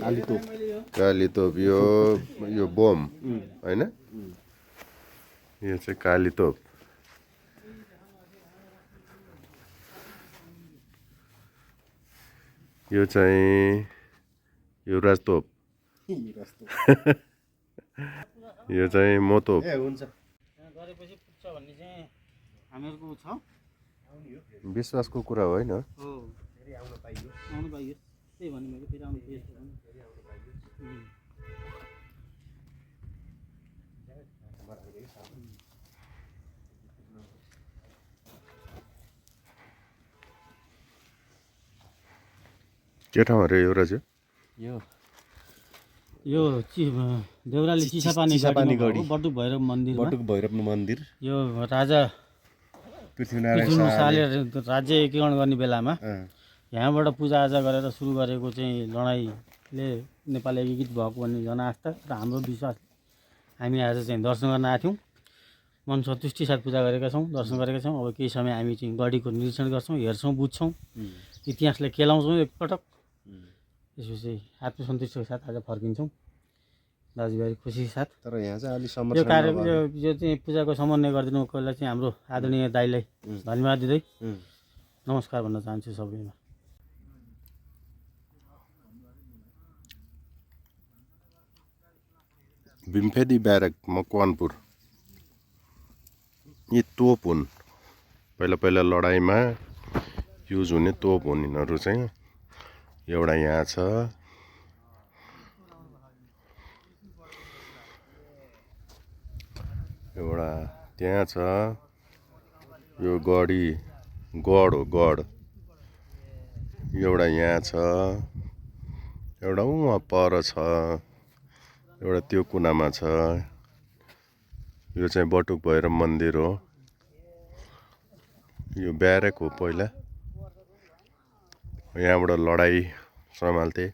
काली तोप यो बम हैन यो चाहिँ काली तोप यो चाहिँ युवराज तोप यो चाहिँ मोतोप गरेपछि पुग्छ भन्ने चाहिँ हामीहरूको छ विश्वासको कुरा होइन आउनु पाइयो त्यही भन्नु मैले फेरि आउनु पाइयो के ठाउँ अरे युवराज यो देउराली चिसापानी गढी बटुक भैरव मन्दिर यो राजा पृथ्वीनारायण शाहले राज्य एकीकरण गर्ने बेलामा यहाँबाट पूजाआजा गरेर सुरु गरेको चाहिँ लडाइँले नेपाल एकीकृत भएको भन्ने जनआस्था र हाम्रो विश्वास हामी आज चाहिँ दर्शन गर्न आएको थियौँ मन सन्तुष्टि साथ पूजा गरेका छौँ दर्शन गरेका छौँ अब केही समय हामी चाहिँ गढीको निरीक्षण गर्छौँ हेर्छौँ बुझ्छौँ इतिहासलाई केलाउँछौँ एकपटक त्यसपछि आत्मसन्तुष्टिको साथ आज फर्किन्छौँ दाजुभाइ खुसी साथ तर यहाँ चाहिँ अलि यो कार्य यो चाहिँ पूजाको समन्वय गरिदिनुकोलाई चाहिँ हाम्रो आदरणीय दाइलाई धन्यवाद दिँदै नमस्कार भन्न चाहन्छु सबैमा भीमफेदी ब्यारेक मकवानपुर यी तोप हुन् पहिला लडाइँमा युज हुने तोप हुन् यिनीहरू चाहिँ एउटा यहाँ छ एउटा त्यहाँ छ यो गढ हो गढ एउटा यहाँ छ एउटा उहाँ पर छ एउटा त्यो कुनामा छ यो चाहिँ बटुक भैरव मन्दिर हो यो ब्यारेक हो पहिला यहाँबाट लडाइँ सम्हाल्थे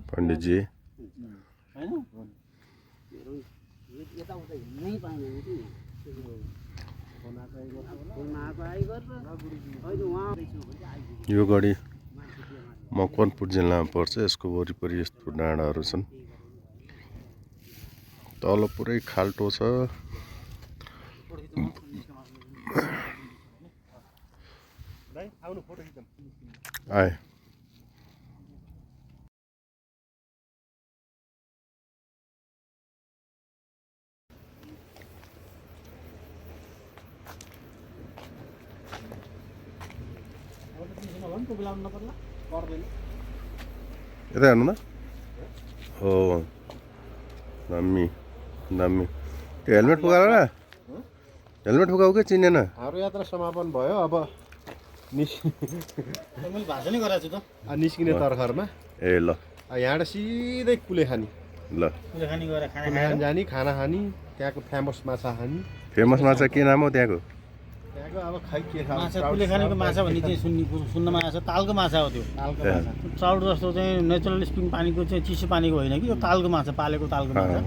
पण्डितजी यो गढी मकवानपुर जिल्लामा पर्छ यसको वरिपरि यस्तो डाँडाहरू छन् तल पुरै खाल्टो छ आए यता हेर्नु न हो दामी त्यो हेलमेट पुगाएर हेलमेट पुगाऊ के चिनेन हाम्रो यात्रा समापन भयो अब निस्किने तर्खरमा ए ल यहाँबाट सिधै कुलेखानी ल जाने खाना खाने त्यहाँको फेमस माछा खाने फेमस माछा के नाम हो त्यहाँको अब खै के माछा कुलेखानीको माछा भन्ने चाहिँ सुन्नमा आएको छ तालको माछा हो त्यो ट्राउट जस्तो चाहिँ नेचुरल स्प्रिङ पानीको चाहिँ चिसो पानीको होइन कि यो तालको माछा पालेको तालको माछा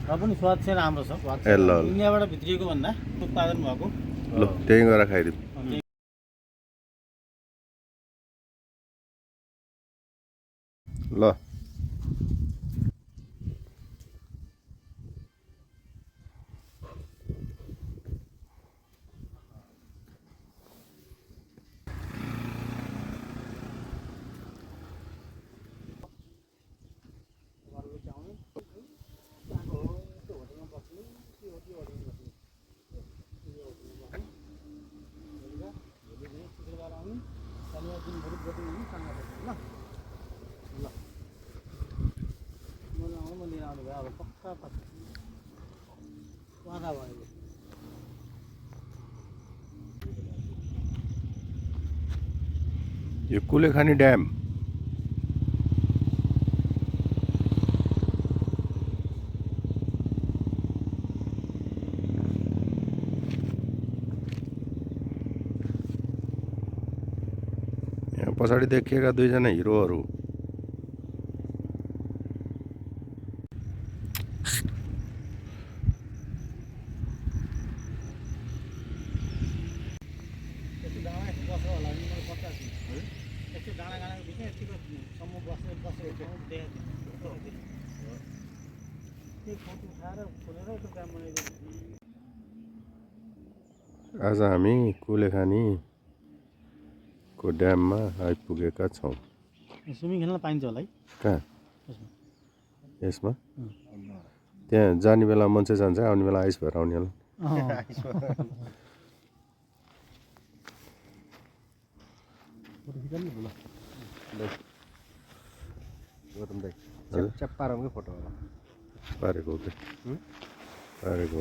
र पनि स्वाद चाहिँ राम्रो छ इन्डियाबाट भित्रिएको भन्दा उत्पादन भएको ल त्यही गरेर खाइदिउँ ल यो कुलेखानी ड्याम यहाँ पछाडि देखिएका दुईजना हिरोहरू त्यो डाँडाको बिचमा यतिको सम्म बसेको देखाएको त्यो फोटो उठाएर खोलेर त्यो काम बनाइदियो। आज हामी कुलेखानीको ड्याममा आइपुगेका छौँ। स्विमिङ खेल्न पाइन्छ होला है कहाँ? यसमा त्यहाँ जाने बेला मान्छे जान्छ, आउने बेला आइस भएर आउने होला। पारेको फोटो होला पारेको पारेको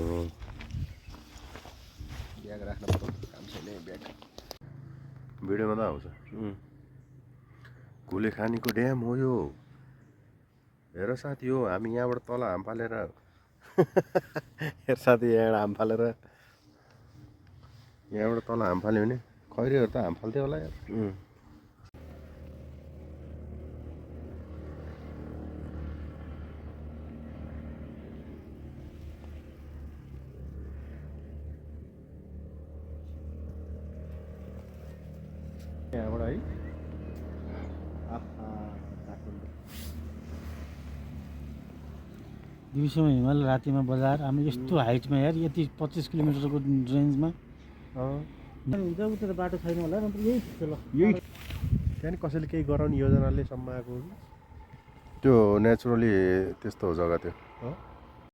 ब्याग राख्न काम छैन ब्याग भिडियोमा त आउँछ। कुलेखानीको ड्याम हो यो। हेर साथी, हो हामी यहाँबाट तल हाम फालेर हेर साथी, यहाँबाट हाम फालेर यहाँबाट तल हाम फाल्यो भने खैरीहरू त हाम फाल्थ्यो होला यार। यहाँबाट है दिउँसोमा हिमाल, रातिमा बजार। हामी यस्तो हाइटमा यार, यति 25 किलोमिटरको रेन्जमा उता बाटो छैन होला। यही थियो ल, यही त्यहाँ कसैले केही गराउने योजनाले सम्म आएको त्यो नेचुरली त्यस्तो हो जग्गा त्यो। हो।